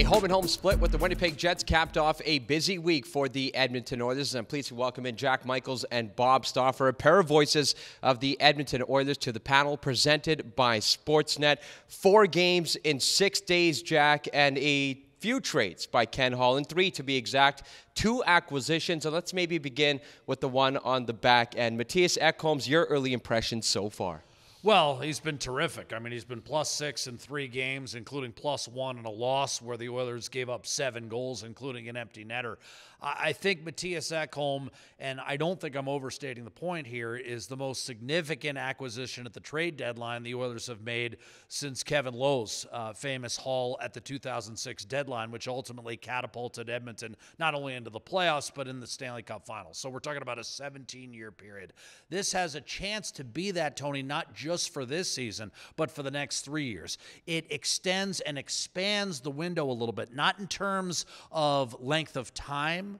A home-and-home split with the Winnipeg Jets capped off a busy week for the Edmonton Oilers. I'm pleased to welcome in Jack Michaels and Bob Stauffer, a pair of voices of the Edmonton Oilers, to the panel presented by Sporstnet. 4 games in 6 days, Jack, and a few trades by Ken Holland, 3 to be exact, 2 acquisitions. And let's maybe begin with the one on the back end. Mattias Ekholm's, your early impressions so far? Well, he's been terrific. I mean, he's been +6 in 3 games, including +1 in a loss where the Oilers gave up 7 goals, including an empty netter. I think Mattias Ekholm, and I don't think I'm overstating the point here, is the most significant acquisition at the trade deadline the Oilers have made since Kevin Lowe's famous haul at the 2006 deadline, which ultimately catapulted Edmonton not only into the playoffs, but in the Stanley Cup Finals. So we're talking about a 17-year period. This has a chance to be that, Tony, not just for this season, but for the next 3 years. It extends and expands the window a little bit, not in terms of length of time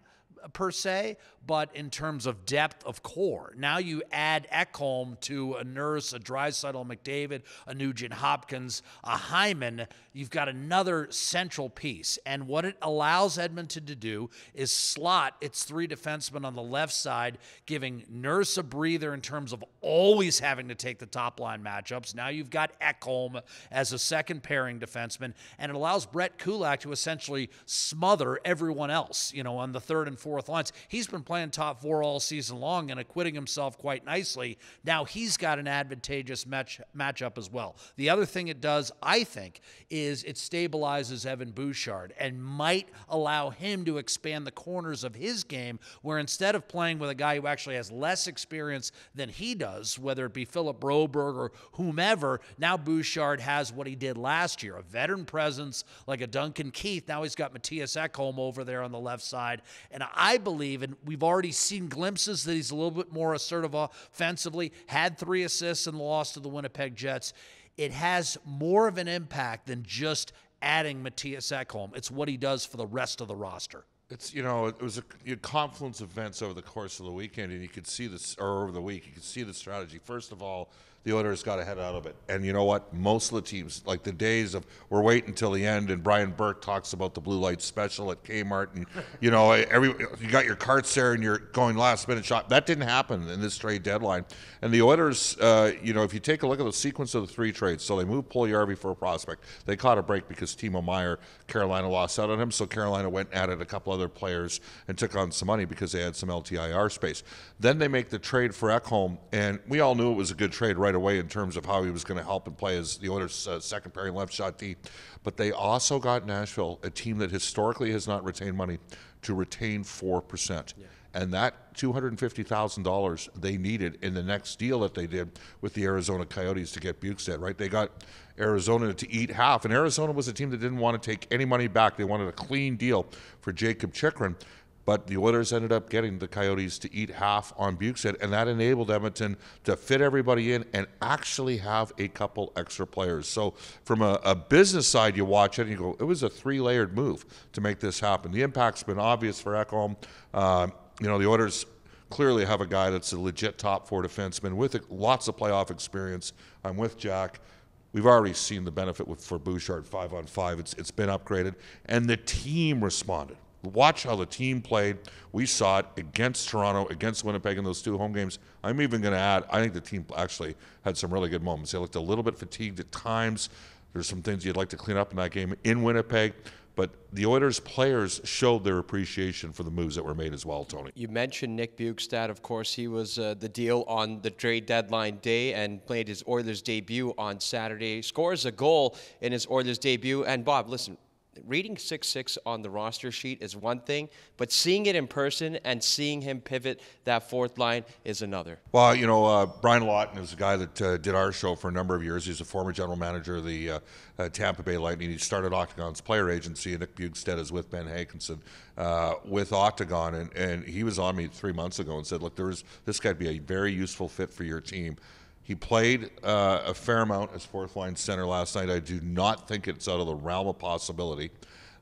per se, but in terms of depth of core. Now you add Ekholm to a Nurse, a Draisaitl, McDavid, a Nugent Hopkins, a Hyman. You've got another central piece. And what it allows Edmonton to do is slot its 3 defensemen on the left side, giving Nurse a breather in terms of always having to take the top line matchups. Now you've got Ekholm as a second pairing defenseman, and it allows Brett Kulak to essentially smother everyone else, on the 3rd and 4th lines. He's been playing top 4 all season long and acquitting himself quite nicely. Now he's got an advantageous matchup as well. The other thing it does, I think, is it stabilizes Evan Bjugstad and might allow him to expand the corners of his game, where instead of playing with a guy who actually has less experience than he does, whether it be Philip Broberg or whomever, now Bjugstad has what he did last year, a veteran presence like a Duncan Keith. Now he's got Mattias Ekholm over there on the left side. And I believe, and we've already seen glimpses that he's a little bit more assertive offensively, had 3 assists in the loss to the Winnipeg Jets. It has more of an impact than just adding Mattias Ekholm. It's what he does for the rest of the roster. It's, it was a confluence of events over the course of the weekend, and you could see this, or over the week, you could see the strategy. First of all, the Oilers got ahead out of it. And you know what? Most of the teams, like the days of we're waiting until the end, and Brian Burke talks about the blue light special at Kmart, and you got your carts there and you're going last minute shot. That didn't happen in this trade deadline. And the Oilers, if you take a look at the sequence of the 3 trades, so they moved Puljujärvi for a prospect. They caught a break because Timo Meier, Carolina lost out on him, so Carolina went and added a couple other players and took on some money because they had some LTIR space. Then they make the trade for Ekholm, and we all knew it was a good trade right away in terms of how he was going to help and play as the Oilers' second pairing left shot D. But they also got Nashville, a team that historically has not retained money, to retain 4%. Yeah. And that $250,000 they needed in the next deal that they did with the Arizona Coyotes to get Bjugstad, right? They got Arizona to eat half, and Arizona was a team that didn't want to take any money back. They wanted a clean deal for Jacob Chychrun. But the Oilers ended up getting the Coyotes to eat half on Bjugstad, and that enabled Edmonton to fit everybody in and actually have a couple extra players. So from a business side, you watch it and you go, it was a 3-layered move to make this happen. The impact's been obvious for Ekholm. The Oilers clearly have a guy that's a legit top 4 defenseman with lots of playoff experience. I'm with Jack. We've already seen the benefit for Bjugstad 5-on-5. It's been upgraded, and the team responded. Watch how the team played. We saw it against Toronto, against Winnipeg in those 2 home games. I'm even going to add, I think the team actually had some really good moments. They looked a little bit fatigued at times. There's some things you'd like to clean up in that game in Winnipeg. But the Oilers players showed their appreciation for the moves that were made as well, Tony. You mentioned Nick Bjugstad. Of course, he was the deal on the trade deadline day and played his Oilers debut on Saturday. Scores a goal in his Oilers debut. And Bob, listen, reading 6'6" on the roster sheet is one thing, but seeing it in person and seeing him pivot that 4th line is another. Well, Brian Lawton is a guy that did our show for a number of years. He's a former general manager of the Tampa Bay Lightning. He started Octagon's player agency, and Nick Bjugstad is with Ben Hankinson with Octagon, and he was on me 3 months ago and said, look, this guy'd be a very useful fit for your team. He played a fair amount as 4th line center last night. I do not think it's out of the realm of possibility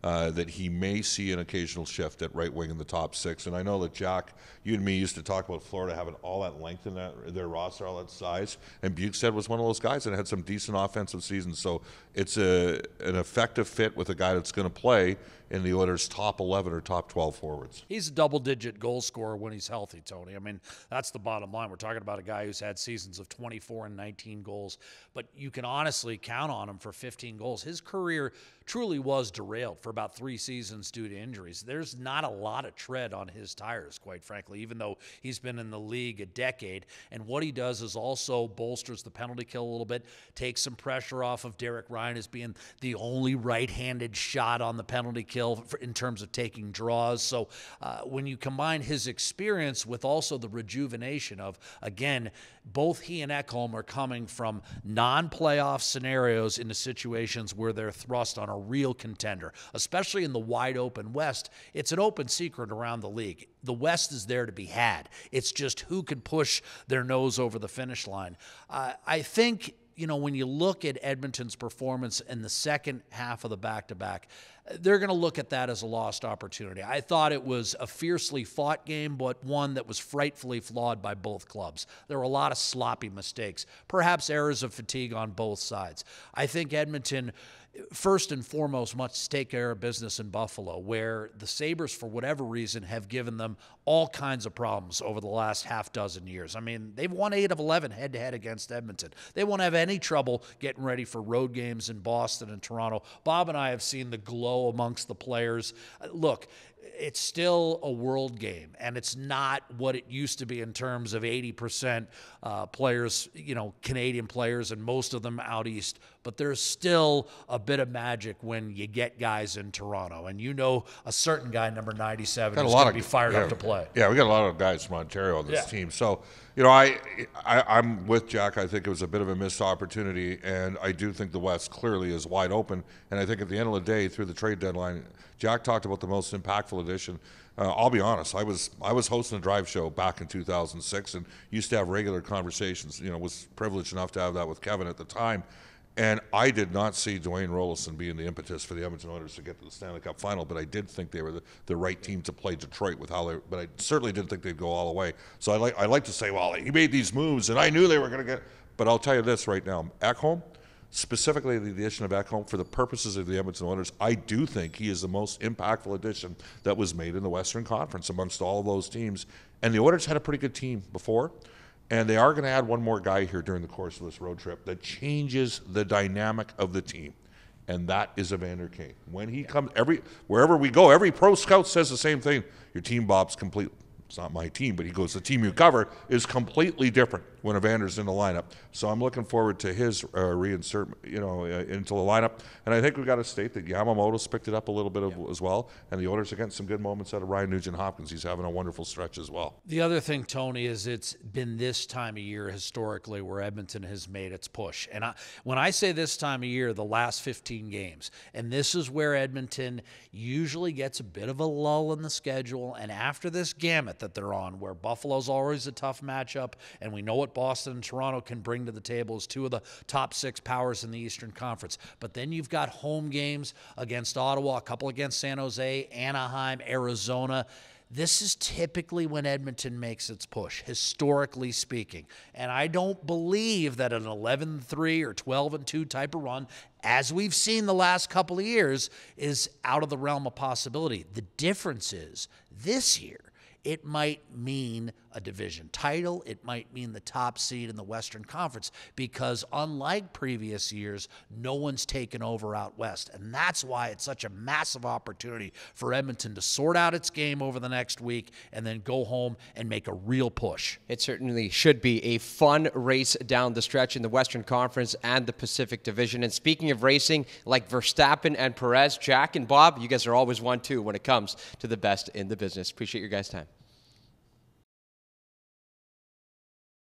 that he may see an occasional shift at right wing in the top 6. And I know that, Jack, you and me used to talk about Florida having all that length in their roster, all that size, and Bjugstad was one of those guys that had some decent offensive seasons. So it's an effective fit with a guy that's going to play in the Oilers' top 11 or top 12 forwards. He's a double-digit goal scorer when he's healthy, Tony. I mean, that's the bottom line. We're talking about a guy who's had seasons of 24 and 19 goals, but you can honestly count on him for 15 goals. His career truly was derailed for about 3 seasons due to injuries. There's not a lot of tread on his tires, quite frankly, even though he's been in the league a decade. And what he does is also bolsters the penalty kill a little bit, takes some pressure off of Derek Ryan as being the only right-handed shot on the penalty kill in terms of taking draws. So when you combine his experience with also the rejuvenation of, again, both he and Ekholm are coming from non-playoff scenarios into situations where they're thrust on a real contender, especially in the wide-open West. It's an open secret around the league. The West is there to be had. It's just who can push their nose over the finish line. I think, you know, when you look at Edmonton's performance in the second half of the back-to-back, they're going to look at that as a lost opportunity. I thought it was a fiercely fought game, but one that was frightfully flawed by both clubs. There were a lot of sloppy mistakes, perhaps errors of fatigue on both sides. I think Edmonton, first and foremost, must take care of business in Buffalo, where the Sabres, for whatever reason, have given them all kinds of problems over the last half dozen years. I mean, they've won 8 of 11 head-to-head against Edmonton. They won't have any trouble getting ready for road games in Boston and Toronto. Bob and I have seen the glow amongst the players. Look, it's still a world game, and it's not what it used to be in terms of 80% players, you know, Canadian players, and most of them out east. But there's still a bit of magic when you get guys in Toronto, and you know a certain guy, number 97, is going to be fired up to play. Yeah, we got a lot of guys from Ontario on this team. So, you know, I'm with Jack. I think it was a bit of a missed opportunity, and I do think the West clearly is wide open. And I think at the end of the day, through the trade deadline, Jack talked about the most impactful addition. I'll be honest, I was hosting a drive show back in 2006 and used to have regular conversations. You know, was privileged enough to have that with Kevin at the time. And I did not see Dwayne Rolison being the impetus for the Edmonton Oilers to get to the Stanley Cup final, but I did think they were the right team to play Detroit with how they. But I certainly didn't think they'd go all the way. So I like to say, well, he made these moves, and I knew they were going to get. But I'll tell you this right now, Ekholm, specifically the addition of Ekholm for the purposes of the Edmonton Oilers, I do think he is the most impactful addition that was made in the Western Conference amongst all of those teams. And the Oilers had a pretty good team before. And they are going to add one more guy here during the course of this road trip that changes the dynamic of the team. And that is Evander Kane. When he comes, wherever we go, every pro scout says the same thing. Your team, Bob's complete. It's not my team, but he goes, the team you cover is completely different when Evander's in the lineup. So I'm looking forward to his reinsert, into the lineup. And I think we've got to state that Yamamoto's picked it up a little bit as well. And the Oilers are getting some good moments out of Ryan Nugent-Hopkins. He's having a wonderful stretch as well. The other thing, Tony, is it's been this time of year historically where Edmonton has made its push. And when I say this time of year, the last 15 games, and this is where Edmonton usually gets a bit of a lull in the schedule. And after this gamut that they're on, where Buffalo's always a tough matchup, and we know what Boston and Toronto can bring to the table as 2 of the top 6 powers in the Eastern Conference. But then you've got home games against Ottawa, a couple against San Jose, Anaheim, Arizona. This is typically when Edmonton makes its push, historically speaking. And I don't believe that an 11-3 or 12-2 type of run, as we've seen the last couple of years, is out of the realm of possibility. The difference is this year, it might mean a division title. It might mean the top seed in the Western Conference, because unlike previous years, no one's taken over out west. And that's why it's such a massive opportunity for Edmonton to sort out its game over the next week and then go home and make a real push. It certainly should be a fun race down the stretch in the Western Conference and the Pacific Division. And speaking of racing, like Verstappen and Perez, Jack and Bob, you guys are always 1-2 when it comes to the best in the business. Appreciate your guys' time.